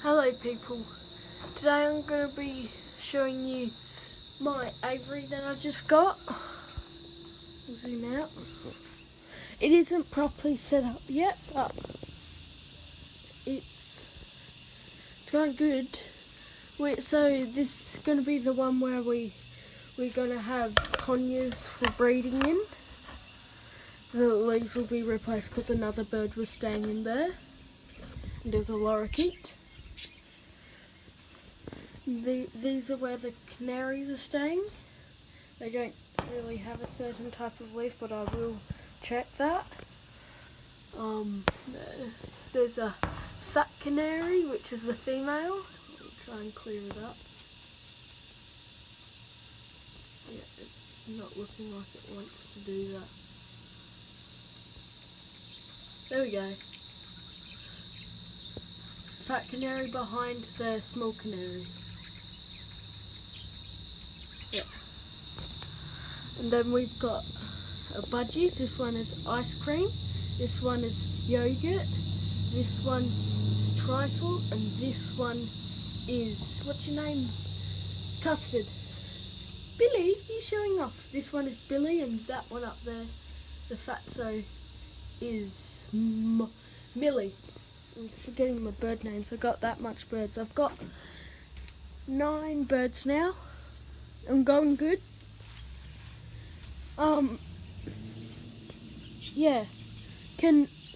Hello people, today I'm going to be showing you my aviary that I just got. I'll zoom out. It isn't properly set up yet, but it's going good. So this is going to be the one where we're going to have conures for breeding in. The leaves will be replaced because another bird was staying in there. And there's a lorikeet. These are where the canaries are staying. They don't really have a certain type of leaf, but I will check that. There's a fat canary, which is the female. I'll try and clear it up. Yeah, it's not looking like it wants to do that. There we go. Fat canary behind the small canary. Yeah. And then we've got budgies. This one is ice cream. This one is yogurt. This one is trifle. And this one is, what's your name? Custard. Billy, you're showing off. This one is Billy, and that one up there, the fatso, is Millie. I'm forgetting my bird names. I got that much birds. I've got 9 birds now. I'm going good. Yeah.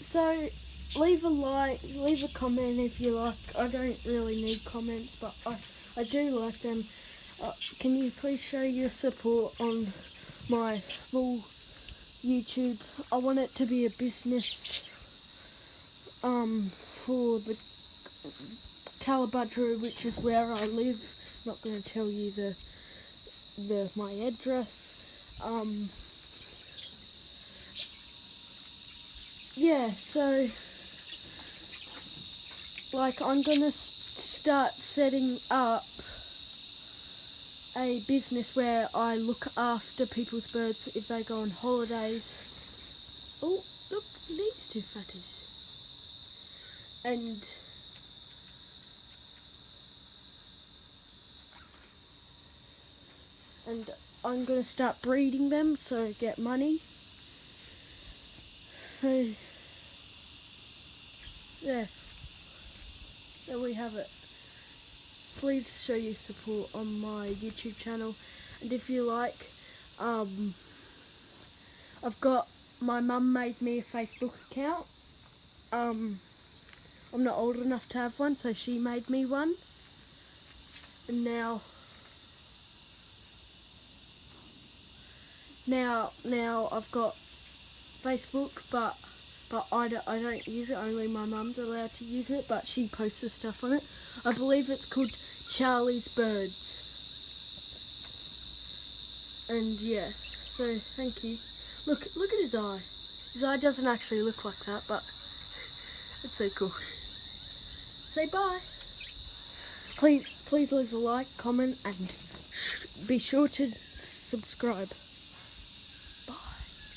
So leave a like, leave a comment if you like. I don't really need comments, but I do like them. Can you please show your support on my small YouTube? I want it to be a business for the Talabudgeru, which is where I live. I'm not going to tell you my address. Yeah, so like I'm gonna start setting up a business where I look after people's birds if they go on holidays. Oh, look, these two fatties. And I'm going to start breeding them so I get money. So, yeah, there we have it. Please show your support on my YouTube channel. And if you like, I've got, my mum made me a Facebook account. I'm not old enough to have one, so she made me one. And now I've got Facebook, but I don't use it. Only my mum's allowed to use it, but she posts the stuff on it. I believe it's called Charlie's Birds. And yeah, so thank you. Look at his eye. His eye doesn't actually look like that, but it's so cool. Say bye. Please leave a like, comment, and be sure to subscribe.